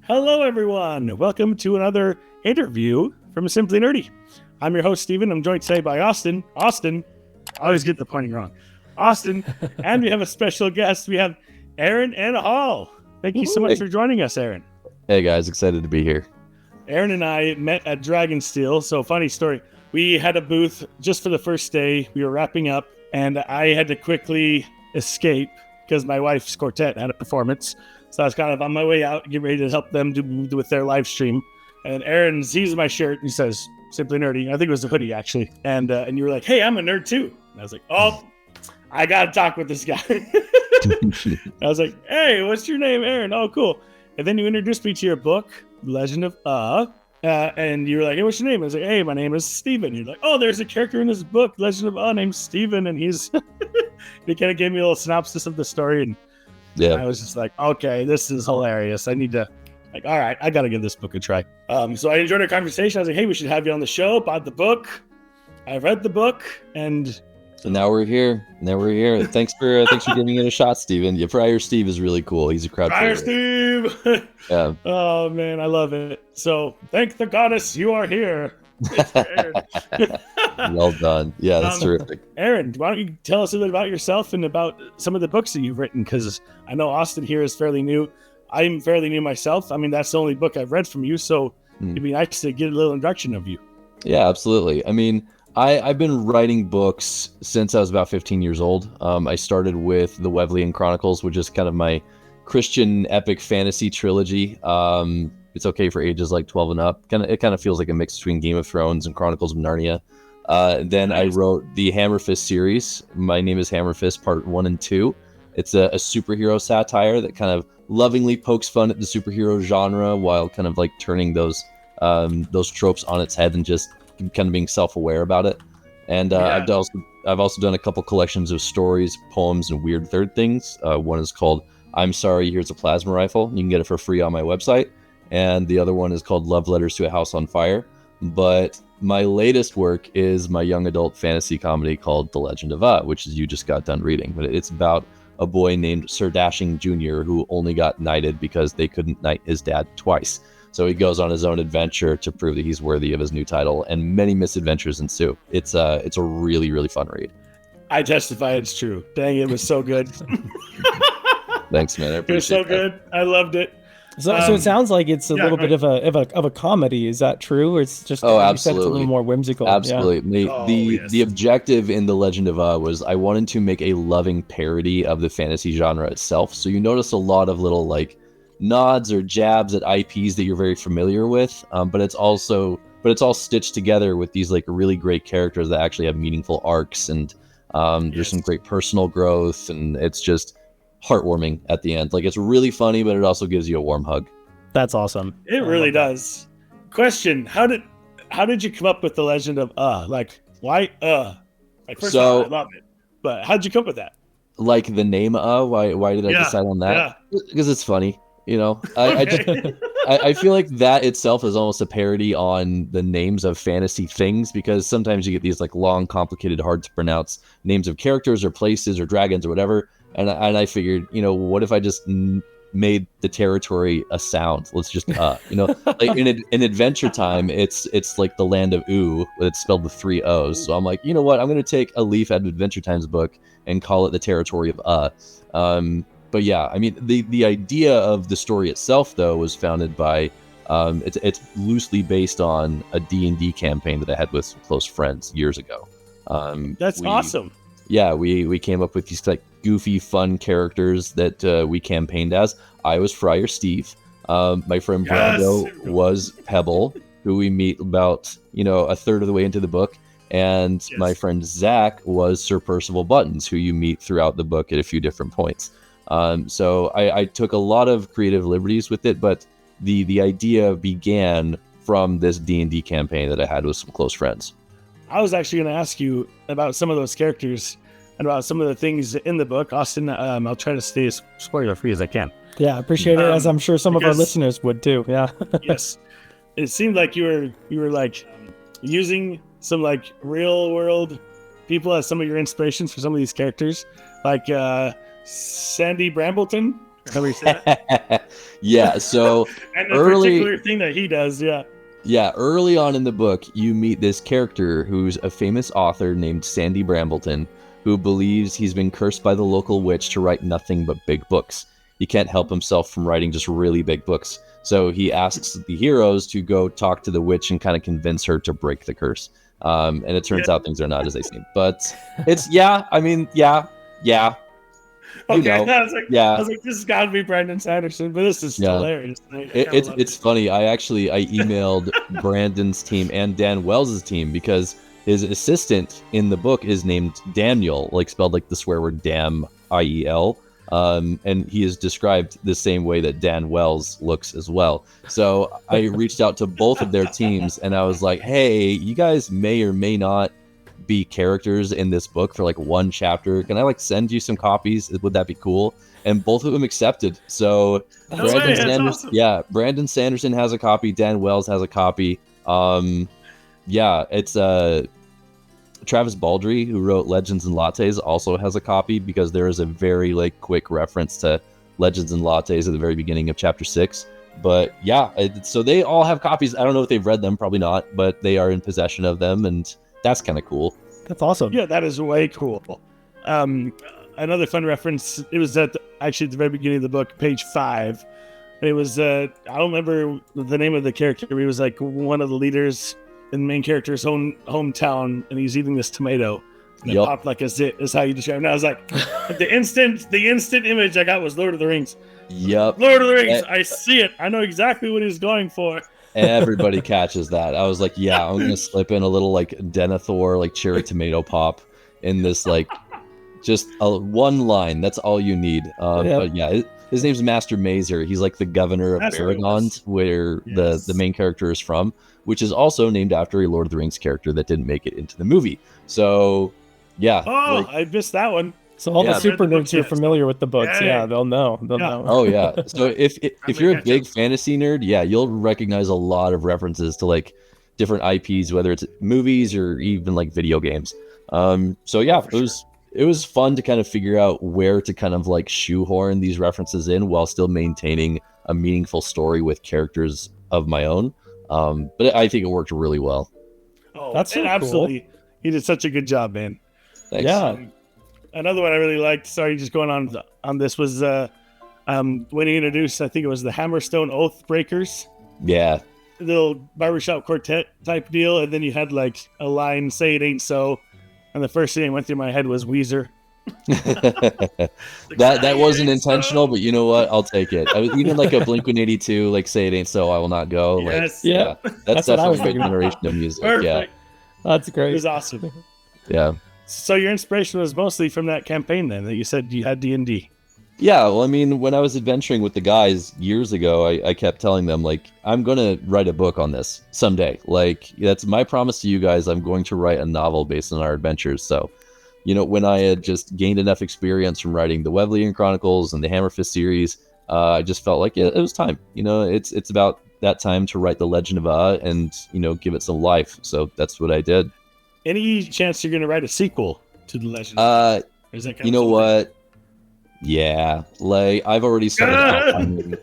Hello, everyone. Welcome to another interview from Simply Nerdy. I'm your host, Steven. I'm joined today by Austin. I always get the pointing wrong. Austin. And we have a special guest. We have Aaron and Hall. Thank you so much for joining us, Aaron. Hey, guys. Excited to be here. Aaron and I met at Dragonsteel. So, funny story. We had a booth just for the first day. We were wrapping up, and I had to quickly escape because my wife's quartet had a performance. So I was kind of on my way out, getting ready to help them do with their live stream. And Aaron sees my shirt and he says, Simply Nerdy. I think it was a hoodie, actually. And you were like, hey, I'm a nerd too. And I was like, oh, I got to talk with this guy. I was like, hey, what's your name, Aaron? Oh, cool. And then you introduced me to your book, Legend of and you were like, hey, what's your name? I was like, hey, my name is Steven. You're like, oh, there's a character in this book, Legend of named Steven. And he's, he kind of gave me a little synopsis of the story. And yeah, I was just like, okay, this is hilarious. I need to, all right, I got to give this book a try. So I enjoyed our conversation. I was like, hey, we should have you on the show. Bought the book. I read the book, and so now we're here. Thanks for giving it a shot, Steven. Yeah, Friar Steve is really cool. He's a crowd Friar favorite. Steve. Yeah. Oh man, I love it. So thank the goddess you are here. Well done. Yeah, that's terrific. Aaron, why don't you tell us a little bit about yourself and about some of the books that you've written? Because I know Austin here is fairly new. I'm fairly new myself. I mean, that's the only book I've read from you, so it'd be nice to get a little introduction of you. Yeah, absolutely. I mean, I've been writing books since I was about 15 years old. I started with the Wevlian Chronicles, which is kind of my Christian epic fantasy trilogy. It's okay for ages like 12 and up. It kind of feels like a mix between Game of Thrones and Chronicles of Narnia. Then I wrote the Hammerfist series. My Name is Hammerfist, part 1 and 2. It's a superhero satire that kind of lovingly pokes fun at the superhero genre while kind of like turning those tropes on its head and just kind of being self-aware about it. And I've also done a couple collections of stories, poems, and weird third things. One is called I'm Sorry, Here's a Plasma Rifle. You can get it for free on my website. And the other one is called Love Letters to a House on Fire. But my latest work is my young adult fantasy comedy called The Legend of which is you just got done reading. But it's about a boy named Sir Dashing Jr. who only got knighted because they couldn't knight his dad twice. So he goes on his own adventure to prove that he's worthy of his new title, and many misadventures ensue. It's a really, really fun read. I testify it's true. Dang, it was so good. Thanks, man. I appreciate it. It was so good. I loved it. So it sounds like it's a little bit of a comedy. Is that true, or it's just absolutely. You said it's a little more whimsical? Absolutely. Yeah. The objective in The Legend of was I wanted to make a loving parody of the fantasy genre itself. So you notice a lot of little like nods or jabs at IPs that you're very familiar with, but it's all stitched together with these like really great characters that actually have meaningful arcs, and there's some great personal growth, and it's just heartwarming at the end. Like, it's really funny, but it also gives you a warm hug. That's awesome. It really does. Question: How did you come up with The Legend of Like, why Like, first of all, I love it, but how did you come up with that? Like the name why did I decide on that? Because it's funny, you know. I feel like that itself is almost a parody on the names of fantasy things, because sometimes you get these like long, complicated, hard to pronounce names of characters or places or dragons or whatever. And I figured, you know, what if I just made the territory a sound? Let's just, you know, like in Adventure Time, it's like the land of Ooh, but it's spelled with 3 O's. So I'm like, you know what? I'm going to take a leaf out of Adventure Time's book and call it the territory of But yeah, I mean, the idea of the story itself, though, was founded by, it's loosely based on a D&D campaign that I had with some close friends years ago. That's awesome. Yeah, we came up with these like goofy, fun characters that we campaigned as. I was Friar Steve. My friend Brando was Pebble, who we meet about, you know, a third of the way into the book. And my friend Zach was Sir Percival Buttons, who you meet throughout the book at a few different points. So I took a lot of creative liberties with it, but the idea began from this D&D campaign that I had with some close friends. I was actually going to ask you about some of those characters and about some of the things in the book. Austin, I'll try to stay as spoiler-free as I can. Yeah, I appreciate it, as I'm sure some of our listeners would too. Yeah. Yes. It seemed like you were like using some like real-world people as some of your inspirations for some of these characters, like Sandy Brambleton. Remember you said that? Yeah, so And the early, particular thing that he does, early on in the book, you meet this character who's a famous author named Sandy Brambleton, who believes he's been cursed by the local witch to write nothing but big books. He can't help himself from writing just really big books. So he asks the heroes to go talk to the witch and kind of convince her to break the curse. And it turns out things are not as they seem. But it's, yeah. Okay, Yeah. I was like, this has got to be Brandon Sanderson, but this is hilarious. It's funny. I emailed Brandon's team and Dan Wells's team because his assistant in the book is named Daniel, like spelled like the swear word damn, IEL. And he is described the same way that Dan Wells looks as well. So I reached out to both of their teams and I was like, hey, you guys may or may not be characters in this book for like one chapter. Can I like send you some copies? Would that be cool? And both of them accepted. So Brandon Sanderson has a copy. Dan Wells has a copy. It's Travis Baldry, who wrote Legends and Lattes, also has a copy because there is a very like quick reference to Legends and Lattes at the very beginning of chapter 6. But so they all have copies. I don't know if they've read them, probably not, but they are in possession of them, and that's kind of cool. That's awesome. Yeah, that is way cool. Another fun reference, it was actually at the very beginning of the book, page 5. It was, I don't remember the name of the character. He was like one of the leaders in the main character's own hometown, and he's eating this tomato. And it popped like a zit, is how you describe it. And I was like, the instant image I got was Lord of the Rings. Yep. Lord of the Rings, I see it. I know exactly what he's going for. Everybody catches that. I was like, I'm going to slip in a little like Denethor, like cherry tomato pop in this, like just one line. That's all you need. But his name's Master Mazer. He's like the governor of Aragorn, where the main character is from, which is also named after a Lord of the Rings character that didn't make it into the movie. So, I missed that one. So all the super nerds who are familiar with the books, they'll know. Know. Oh yeah. So if you're a big fantasy nerd, you'll recognize a lot of references to like different IPs, whether it's movies or even like video games. It was fun to kind of figure out where to kind of like shoehorn these references in while still maintaining a meaningful story with characters of my own. But I think it worked really well. Oh, that's so absolutely cool. He did such a good job, man. Thanks. Yeah. Another one I really liked, sorry, just going on this, was when he introduced, I think it was the Hammerstone Oath Breakers. Yeah. Little barbershop quartet type deal, and then you had like a line, "Say it ain't so," and the first thing that went through my head was Weezer. that wasn't intentional, but you know what? I'll take it. I was even like a Blink-182, like "Say it ain't so, I will not go." Yes. That's definitely a big generation of music. Perfect. Yeah, that's great. It was awesome. Yeah. So your inspiration was mostly from that campaign then that you said you had D&D. Yeah, well, I mean, when I was adventuring with the guys years ago, I kept telling them, like, I'm going to write a book on this someday. Like, that's my promise to you guys. I'm going to write a novel based on our adventures. So, when I had just gained enough experience from writing the Wevlian Chronicles and the Hammerfist series, I just felt like it was time. It's about that time to write the Legend of and, give it some life. So that's what I did. Any chance you're going to write a sequel to the Legend? Is that kind of what? Yeah, like I've already started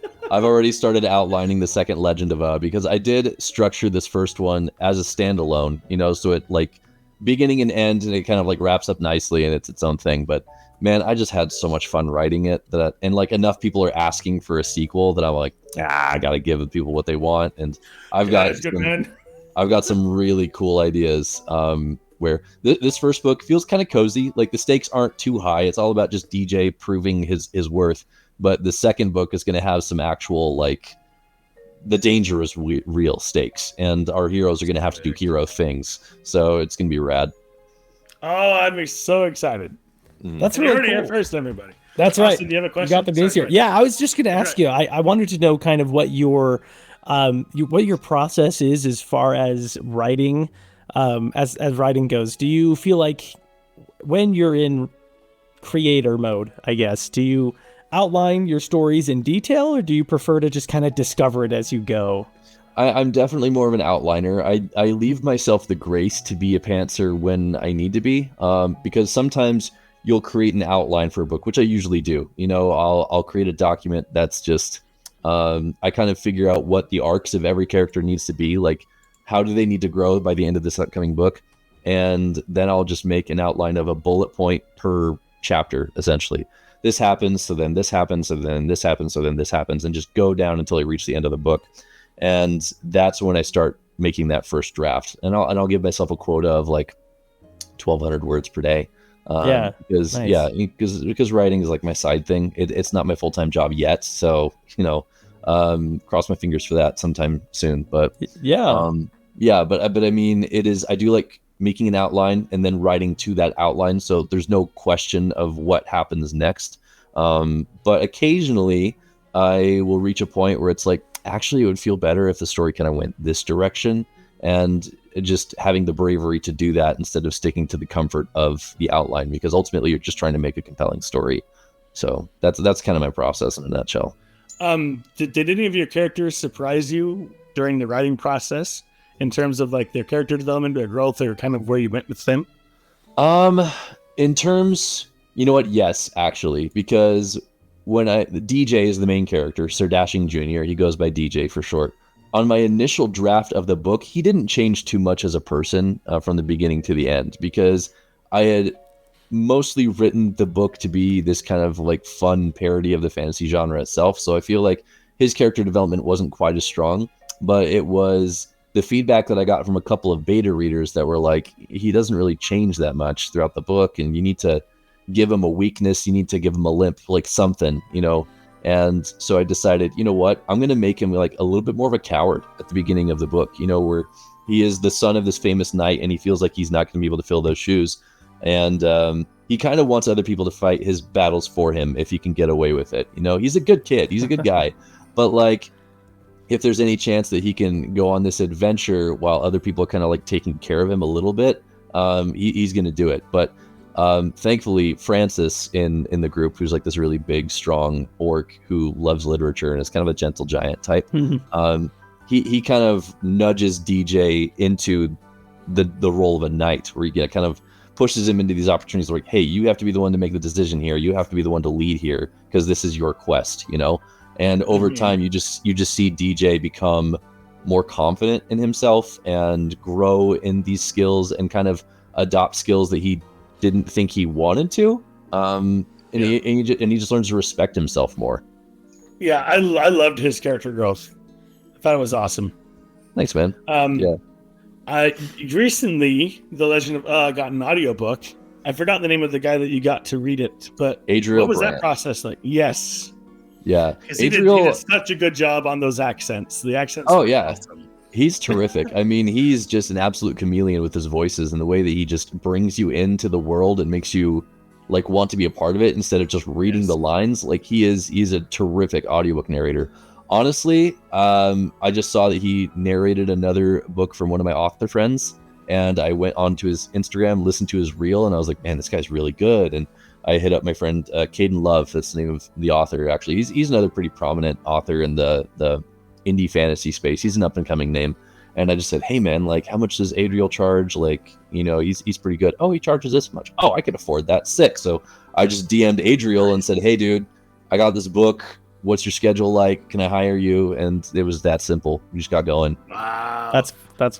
outlining the second Legend of because I did structure this first one as a standalone, so it like beginning and end, and it kind of like wraps up nicely and it's its own thing. But man, I just had so much fun writing it and like enough people are asking for a sequel that I'm like, I gotta give the people what they want, and I've got some really cool ideas. Where this first book feels kind of cozy, like the stakes aren't too high. It's all about just DJ proving his worth. But the second book is going to have some actual, like, the danger is real stakes, and our heroes are going to have to do hero things. So it's going to be rad. Oh, I'm so excited. That's really cool. First, everybody. That's Austin, right. do you have a question? You got the news here. Yeah, I was just going to ask you. I wanted to know kind of what your process is as far as writing. As writing goes, do you feel like when you're in creator mode, I guess, do you outline your stories in detail, or do you prefer to just kind of discover it as you go? I'm definitely more of an outliner. I leave myself the grace to be a pantser when I need to be, because sometimes you'll create an outline for a book, which I usually do. I'll create a document that's just I kind of figure out what the arcs of every character needs to be, like how do they need to grow by the end of this upcoming book, and then I'll just make an outline of a bullet point per chapter, essentially. This happens, so then this happens, so then this happens, so then this happens, and just go down until I reach the end of the book. And that's when I start making that first draft, and I'll give myself a quota of like 1,200 words per day. Because nice. because writing is like my side thing. It's not my full-time job yet, so cross my fingers for that sometime soon. But but I mean, it is. I do like making an outline and then writing to that outline, so there's no question of what happens next. But occasionally, I will reach a point where it's like, actually, it would feel better if the story kind of went this direction, and just having the bravery to do that instead of sticking to the comfort of the outline, because ultimately you're just trying to make a compelling story. So that's kind of my process in a nutshell. Did any of your characters surprise you during the writing process in terms of like their character development or growth, or kind of where you went with them? In terms, you know what? Yes, actually, because DJ is the main character, Sir Dashing Jr. He goes by DJ for short. On my initial draft of the book, he didn't change too much as a person from the beginning to the end, because I had mostly written the book to be this kind of like fun parody of the fantasy genre itself. So I feel like his character development wasn't quite as strong, but it was the feedback that I got from a couple of beta readers that were like, he doesn't really change that much throughout the book, and you need to give him a weakness, you need to give him a limp, like something, And so I decided, you know what, I'm going to make him like a little bit more of a coward at the beginning of the book, where he is the son of this famous knight and he feels like he's not going to be able to fill those shoes. And he kind of wants other people to fight his battles for him if he can get away with it. He's a good kid. He's a good guy. But like, if there's any chance that he can go on this adventure while other people are kind of like taking care of him a little bit, he's going to do it. But thankfully, Francis in the group, who's like this really big, strong orc who loves literature and is kind of a gentle giant type, he kind of nudges DJ into the role of a knight, where he kind of pushes him into these opportunities like, hey, you have to be the one to make the decision here. You have to be the one to lead here, because this is your quest, And over time, you just see DJ become more confident in himself and grow in these skills and kind of adopt skills that he didn't think he wanted to, he just learns to respect himself more. Yeah, I loved his character growth. I thought it was awesome. Thanks, man. I recently, The Legend of got an audiobook. I forgot the name of the guy that you got to read it, but Adriel what was Brandt. That process like? Yes. Yeah, because he did such a good job on those accents. The accents. Oh yeah. Awesome. He's terrific. I mean, he's just an absolute chameleon with his voices and the way that he just brings you into the world and makes you like want to be a part of it instead of just reading the lines. Like he's a terrific audiobook narrator. Honestly, I just saw that he narrated another book from one of my author friends, and I went onto his Instagram, listened to his reel, and I was like, man, this guy's really good. And I hit up my friend Caden Love. That's the name of the author. Actually, he's another pretty prominent author in the indie fantasy space. He's an up and coming name. And I just said, hey man, like how much does Adriel charge? Like, he's pretty good. Oh, he charges this much. Oh, I can afford that. Sick. So I just DM'd Adriel and said, hey dude, I got this book. What's your schedule like? Can I hire you? And it was that simple. We just got going. Wow. That's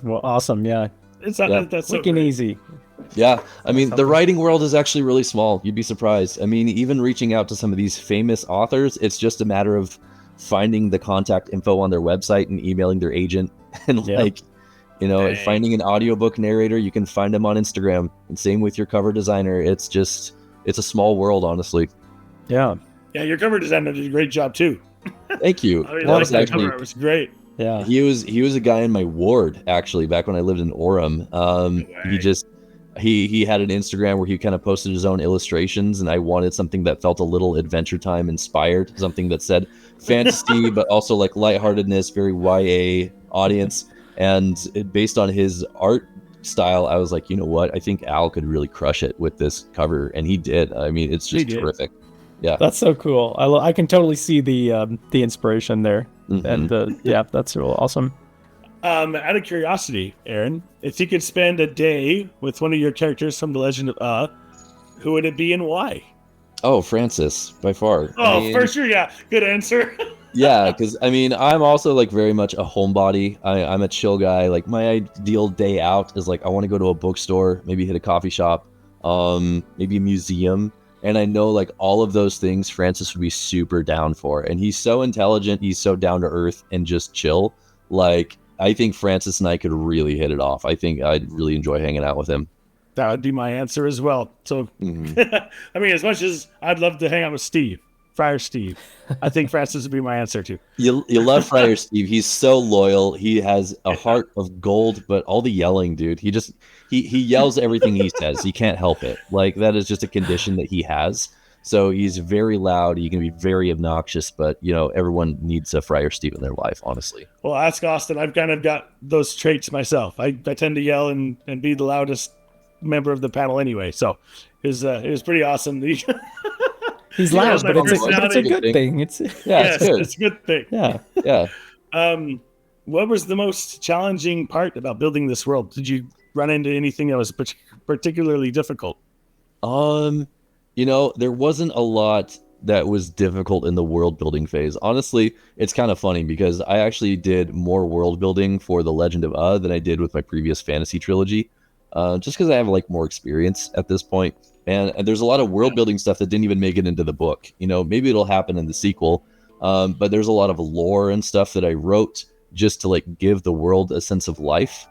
awesome. Yeah. That's freaking easy. Yeah. I mean, the writing world is actually really small. You'd be surprised. I mean, even reaching out to some of these famous authors, it's just a matter of finding the contact info on their website and emailing their agent and finding an audiobook narrator. You can find them on Instagram, and same with your cover designer. It's a small world, honestly. Yeah. Yeah. Your cover designer did a great job too. Thank you. I mean, it was great. Yeah. He was a guy in my ward actually back when I lived in Orem. He had an Instagram where he kind of posted his own illustrations, and I wanted something that felt a little Adventure Time inspired, something that said fantasy but also like lightheartedness, very YA audience. And based on his art style, I was like, you know what, I think Al could really crush it with this cover, and he did. I mean, it's just terrific. Yeah, that's so cool. I can totally see the inspiration there. And that's real awesome. Out of curiosity, Aaron, if you could spend a day with one of your characters from The Legend of who would it be and why? Oh, Francis, by far. Oh, for sure, yeah. Good answer. Yeah, because I mean, I'm also like very much a homebody. I'm a chill guy. Like my ideal day out is like I want to go to a bookstore, maybe hit a coffee shop, maybe a museum. And I know like all of those things Francis would be super down for. And he's so intelligent, he's so down to earth and just chill. Like I think Francis and I could really hit it off. I think I'd really enjoy hanging out with him. That would be my answer as well. So, I mean, as much as I'd love to hang out with Steve, Friar Steve, I think Francis would be my answer too. You love Friar Steve. He's so loyal. He has a heart of gold, but all the yelling, dude. He yells everything he says. He can't help it. Like that is just a condition that he has. So he's very loud. He can be very obnoxious, but everyone needs a Friar Steve in their life, honestly. Well, ask Austin. I've kind of got those traits myself. I tend to yell and be the loudest member of the panel anyway. So it was pretty awesome. He's loud, but it's a good thing. It's good. It's a good thing. Yeah. What was the most challenging part about building this world? Did you run into anything that was particularly difficult? There wasn't a lot that was difficult in the world building phase. Honestly, it's kind of funny because I actually did more world building for The Legend of than I did with my previous fantasy trilogy. Just because I have like more experience at this point. And there's a lot of world building stuff that didn't even make it into the book. Maybe it'll happen in the sequel. But there's a lot of lore and stuff that I wrote just to like give the world a sense of life.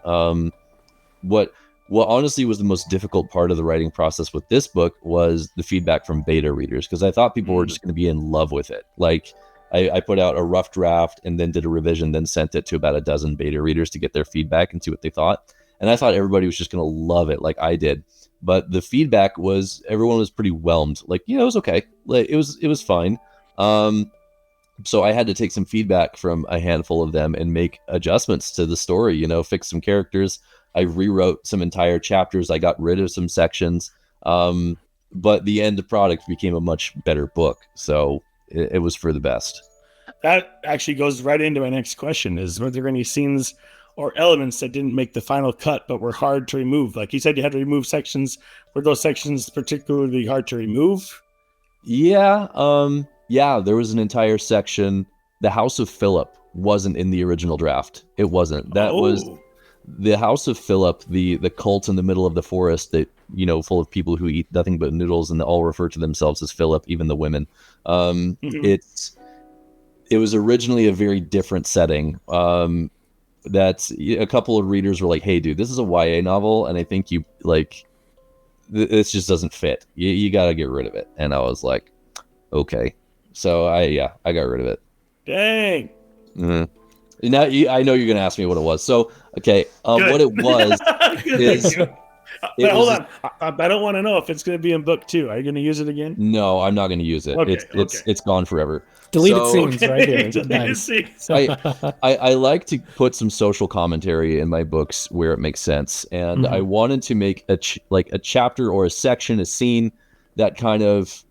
What honestly was the most difficult part of the writing process with this book was the feedback from beta readers, because I thought people were just going to be in love with it. Like I put out a rough draft and then did a revision, then sent it to about a dozen beta readers to get their feedback and see what they thought. And I thought everybody was just going to love it like I did. But the feedback was everyone was pretty whelmed. Like, it was okay. Like, it was fine. So I had to take some feedback from a handful of them and make adjustments to the story, fix some characters. I rewrote some entire chapters. I got rid of some sections. But the end product became a much better book. So it was for the best. That actually goes right into my next question is, were there any scenes or elements that didn't make the final cut but were hard to remove? Like you said, you had to remove sections. Were those sections particularly hard to remove? Yeah. There was an entire section. The House of Philip wasn't in the original draft. It wasn't. That was the House of Philip, the cult in the middle of the forest that, full of people who eat nothing but noodles and they all refer to themselves as Philip, even the women. It was originally a very different setting. That a couple of readers were like, hey dude, this is a YA novel and I think you like this just doesn't fit. You got to get rid of it. And I was like, okay. So I got rid of it. Dang. Mm-hmm. Now I know you're going to ask me what it was. So, okay. What it was is but hold on. I don't want to know if it's going to be in book 2. Are you going to use it again? No, I'm not going to use it. Okay, it's gone forever. Deleted scenes right here. Deleted scenes. I like to put some social commentary in my books where it makes sense, and I wanted to make a chapter or a section, a scene that kind of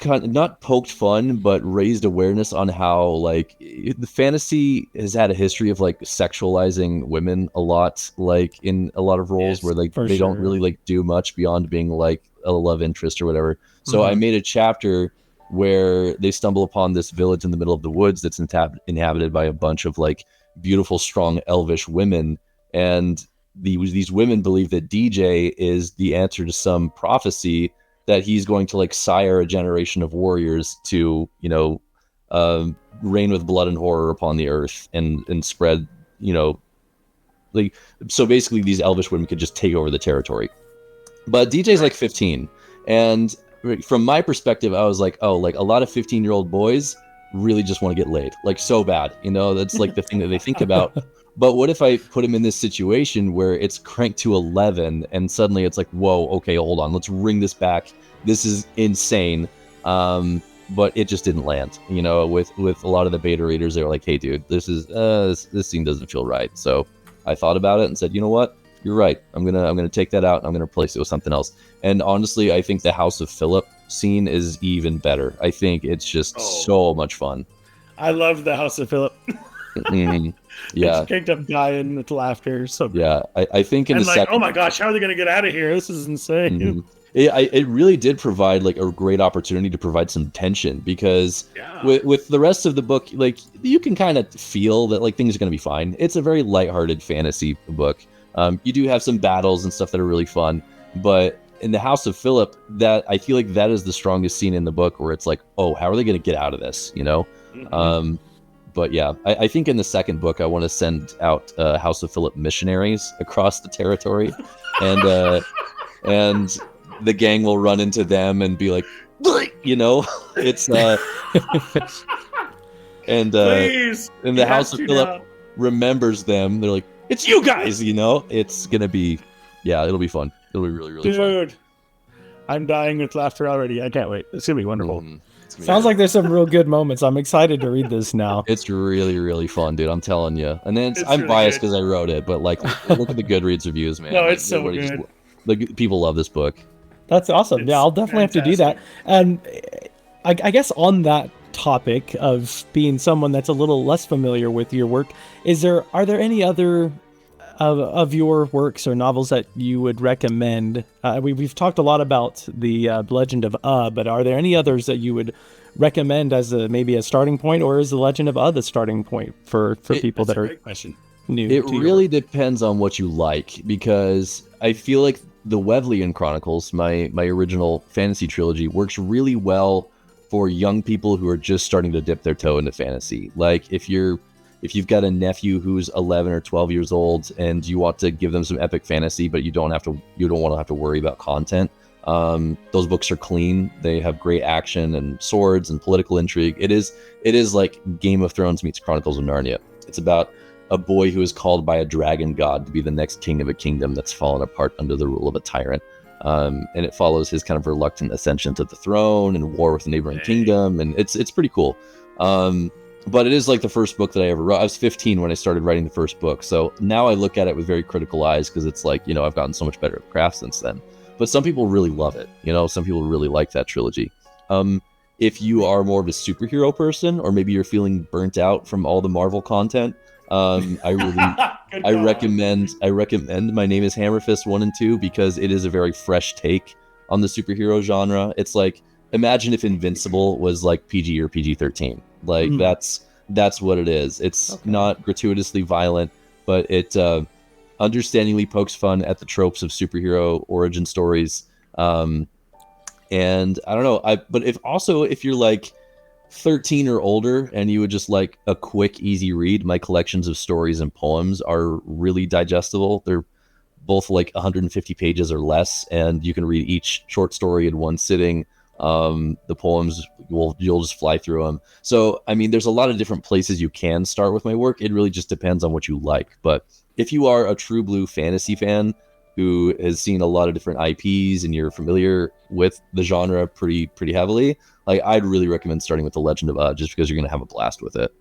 not poked fun, but raised awareness on how like the fantasy has had a history of like sexualizing women a lot, like in a lot of roles where like they don't really like do much beyond being like a love interest or whatever. So I made a chapter where they stumble upon this village in the middle of the woods that's inhabited by a bunch of like beautiful, strong, elvish women, and these women believe that DJ is the answer to some prophecy that he's going to like sire a generation of warriors to, reign with blood and horror upon the earth and spread, like, so basically these elvish women could just take over the territory. But DJ's like 15. And from my perspective, I was like, oh, like a lot of 15-year-old boys really just want to get laid, like so bad, that's like the thing that they think about. But what if I put him in this situation where it's cranked to 11 and suddenly it's like, whoa, okay, hold on, let's ring this back. This is insane. But it just didn't land, with a lot of the beta readers. They were like, hey dude, this scene doesn't feel right. So I thought about it and said, you know what? You're right. I'm gonna take that out and I'm gonna replace it with something else. And honestly, I think the House of Philip scene is even better. I think it's just so much fun. I love the House of Philip. Yeah, it's kicked up dying with laughter. So yeah, I think in the second, oh my gosh, how are they going to get out of here? This is insane. it really did provide like a great opportunity to provide some tension, because with the rest of the book, like you can kind of feel that like things are going to be fine. It's a very lighthearted fantasy book. You do have some battles and stuff that are really fun, but in the House of Philip, that I feel like that is the strongest scene in the book, where it's like, oh, how are they going to get out of this, you know? But yeah, I think in the second book, I want to send out House of Philip missionaries across the territory, and the gang will run into them and be like, you know, it's and the House of Philip remembers them. They're like, it's you guys, you know. It's gonna be, yeah, it'll be fun. It'll be really, really fun. Dude, I'm dying with laughter already. I can't wait. It's gonna be wonderful. Sounds like there's some real good moments. I'm excited to read this now. It's really, really fun, dude. I'm telling you. And then I'm really biased good. because I wrote it, but like, look at the Goodreads reviews, man. No, like, it's so good. Like, people love this book. That's awesome. It's yeah, I'll definitely have to do that. And I guess on that topic of being someone that's a little less familiar with your work, are there any other of your works or novels that you would recommend? We've talked a lot about the Legend of but are there any others that you would recommend as maybe a starting point, or is the Legend of the starting point for people that are new? It really depends on what you like, because I feel like the Wevlian Chronicles, my original fantasy trilogy, works really well for young people who are just starting to dip their toe into fantasy. Like if you've got a nephew who's 11 or 12 years old and you want to give them some epic fantasy, but you don't want to have to worry about content. Those books are clean. They have great action and swords and political intrigue. It is like Game of Thrones meets Chronicles of Narnia. It's about a boy who is called by a dragon god to be the next king of a kingdom that's fallen apart under the rule of a tyrant. And it follows his kind of reluctant ascension to the throne and war with a neighboring kingdom, and it's pretty cool. But it is like the first book that I ever wrote. I was 15 when I started writing the first book, so now I look at it with very critical eyes, because it's like, you know, I've gotten so much better at craft since then. But some people really love it. You know, some people really like that trilogy. If you are more of a superhero person, or maybe you're feeling burnt out from all the Marvel content, I recommend My Name is Hammerfist 1 and 2, because it is a very fresh take on the superhero genre. It's like, imagine if Invincible was like PG or PG-13. Like that's what it is. It's not gratuitously violent, but it understandingly pokes fun at the tropes of superhero origin stories. And I don't know, but if you're like 13 or older and you would just like a quick, easy read, my collections of stories and poems are really digestible. They're both like 150 pages or less, and you can read each short story in one sitting. The poems, you'll just fly through them. So, I mean, there's a lot of different places you can start with my work. It really just depends on what you like. But if you are a true blue fantasy fan who has seen a lot of different IPs and you're familiar with the genre pretty heavily, like, I'd really recommend starting with The Legend of just because you're going to have a blast with it.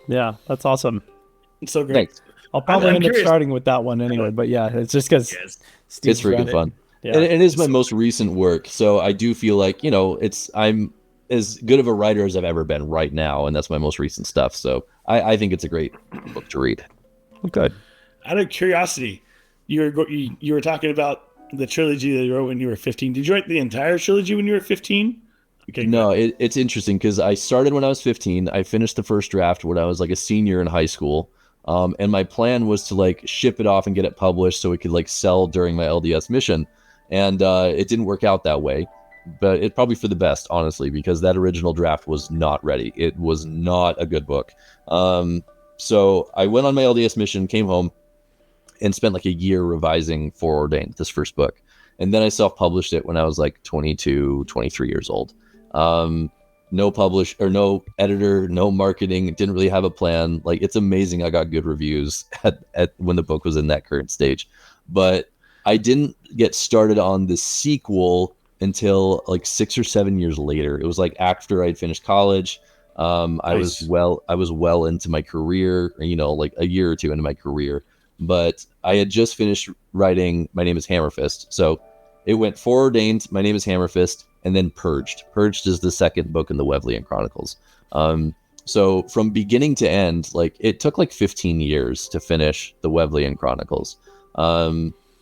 Yeah, that's awesome. It's so great. Thanks. I'll probably end up starting with that one anyway, but yeah, it's just because it's freaking fun. Yeah. And it is my most recent work, so I do feel like, you know, I'm as good of a writer as I've ever been right now, and that's my most recent stuff. So I think it's a great book to read. Good. Out of curiosity, you were talking about the trilogy that you wrote when you were 15. Did you write the entire trilogy when you were 15? Okay, no, it's interesting because I started when I was 15. I finished the first draft when I was like a senior in high school. And my plan was to like ship it off and get it published so it could like sell during my LDS mission. And it didn't work out that way, but it's probably for the best, honestly, because that original draft was not ready. It was not a good book. So I went on my LDS mission, came home, and spent like a year revising Foreordained, this first book. And then I self-published it when I was like 22, 23 years old. No editor, no marketing, didn't really have a plan. Like, it's amazing I got good reviews at when the book was in that current stage. But I didn't get started on the sequel until like 6 or 7 years later. It was like after I'd finished college. Nice. I was well into my career, you know, like a year or two into my career. But I had just finished writing My Name is Hammerfist. So it went Foreordained, My Name is Hammerfist, and then Purged. Purged is the second book in the Wevlian Chronicles. So from beginning to end, like, it took like 15 years to finish the Wevlian Chronicles.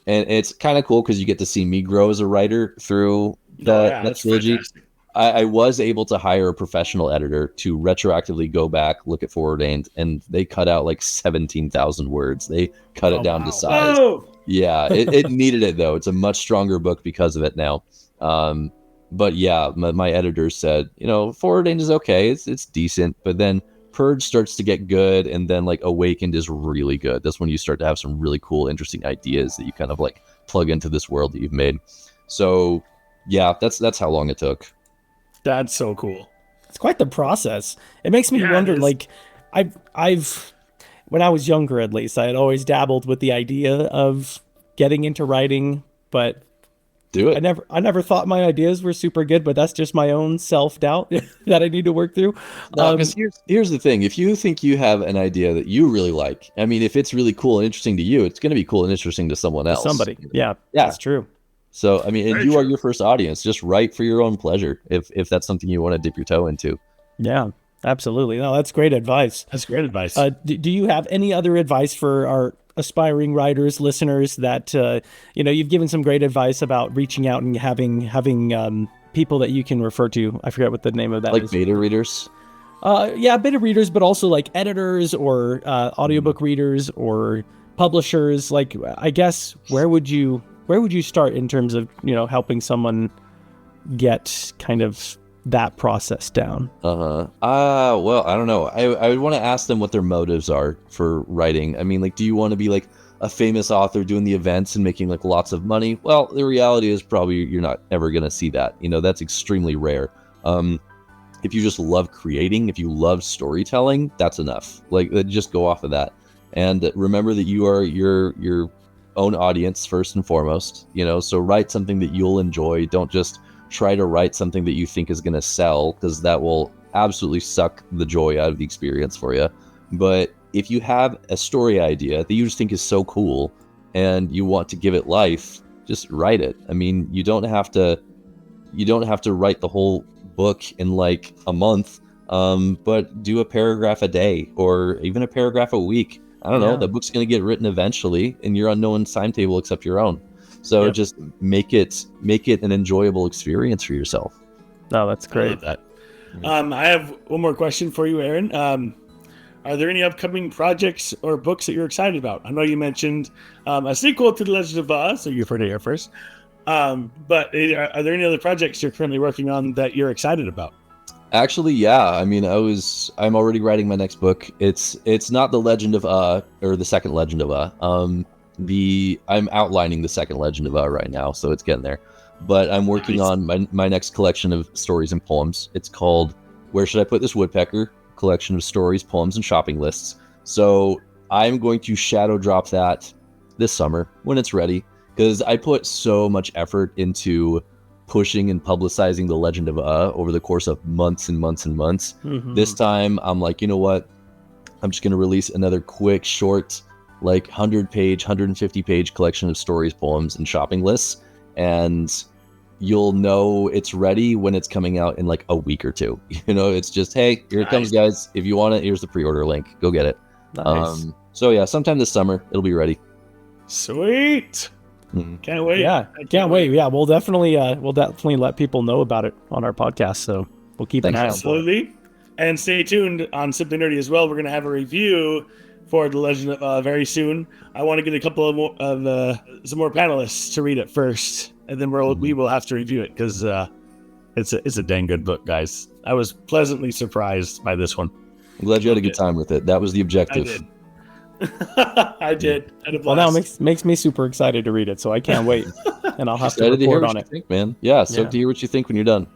And it's kind of cool because you get to see me grow as a writer through that that's trilogy. fantastic. I was able to hire a professional editor to retroactively go back, look at Foreordained, and they cut out like 17,000 words. They cut it down to size. Whoa! Yeah, it needed it though. It's a much stronger book because of it now. But yeah, my editor said, Foreordained is okay. It's decent, but then Purge starts to get good, and then like Awakened is really good. That's when you start to have some really cool, interesting ideas that you kind of like plug into this world that you've made. So yeah, that's how long it took. That's so cool. It's quite the process. It makes me wonder, like, I've when I was younger, at least, I had always dabbled with the idea of getting into writing, but do it. I never thought my ideas were super good, but that's just my own self-doubt that I need to work through. No, because here's the thing. If you think you have an idea that you really like, I mean, if it's really cool and interesting to you, it's going to be cool and interesting to someone else. Somebody. Yeah, that's true. So, I mean, and you are your first audience. Just write for your own pleasure if that's something you want to dip your toe into. Yeah, absolutely. No, that's great advice. That's great advice. Do you have any other advice for our aspiring writers, listeners, that, you've given some great advice about reaching out and having people that you can refer to. I forget what the name of that is. Like beta readers? Beta readers, but also like editors or audiobook readers or publishers. Like, I guess, where would you start in terms of, helping someone get kind of that process down? Well, I don't know. I would want to ask them what their motives are for writing. I mean, like, do you want to be like a famous author doing the events and making like lots of money? Well, the reality is probably you're not ever going to see that. That's extremely rare. If you just love creating, if you love storytelling, that's enough. Like, just go off of that. And remember that you are your own audience first and foremost, so write something that you'll enjoy. Don't just try to write something that you think is going to sell, because that will absolutely suck the joy out of the experience for you. But if you have a story idea that you just think is so cool and you want to give it life, just write it. I mean, you don't have to write the whole book in like a month, but do a paragraph a day or even a paragraph a week. I don't know. The book's going to get written eventually, and you're on no one's timetable except your own. So just make it an enjoyable experience for yourself. No, that's great. I love that. I have one more question for you, Aaron. Are there any upcoming projects or books that you're excited about? I know you mentioned a sequel to The Legend of Oz, so you've heard it here first. But are there any other projects you're currently working on that you're excited about? Actually, yeah. I mean, I'm already writing my next book. It's not The Legend of or the second Legend of I'm outlining the second Legend of right now, so it's getting there. But I'm working on my next collection of stories and poems. It's called Where Should I Put This Woodpecker? Collection of stories, poems, and shopping lists. So I'm going to shadow drop that this summer when it's ready, because I put so much effort into pushing and publicizing the Legend of over the course of months and months and months. Mm-hmm. This time I'm like, you know what? I'm just going to release another quick, short, like 100-page, 150-page collection of stories, poems, and shopping lists. And you'll know it's ready when it's coming out in like a week or two. It's just, hey, here it comes, guys. If you want it, here's the pre-order link. Go get it. Nice. So yeah, sometime this summer, it'll be ready. Sweet. Mm-hmm. Can't wait. Yeah, I can't wait. Yeah, we'll definitely let people know about it on our podcast. So we'll keep an eye out. Absolutely. And stay tuned on Simply Nerdy as well. We're going to have a review for The Legend of very soon. I want to get a couple of some more panelists to read it first, and then we will have to review it, because it's a dang good book, guys. I was pleasantly surprised by this one. I'm glad you had a good time with it. That was the objective. I did. I did. Well, now it makes me super excited to read it, so I can't wait, and I'll have to report on it. Think, man. Yeah, to hear what you think when you're done.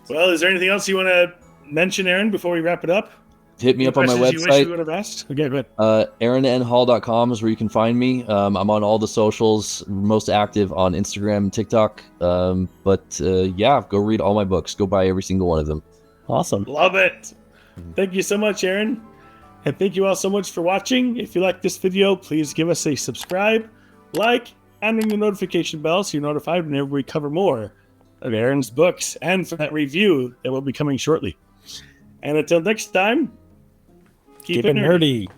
Well, is there anything else you want to mention, Aaron, before we wrap it up? Hit me up on my website. You wish you would have asked? Okay, go ahead. AaronNHall.com is where you can find me. I'm on all the socials, most active on Instagram and TikTok. Go read all my books. Go buy every single one of them. Awesome. Love it. Thank you so much, Aaron. And thank you all so much for watching. If you like this video, please give us a subscribe, like, and ring the notification bell so you're notified whenever we cover more of Aaron's books and for that review that will be coming shortly. And until next time, keep it nerdy.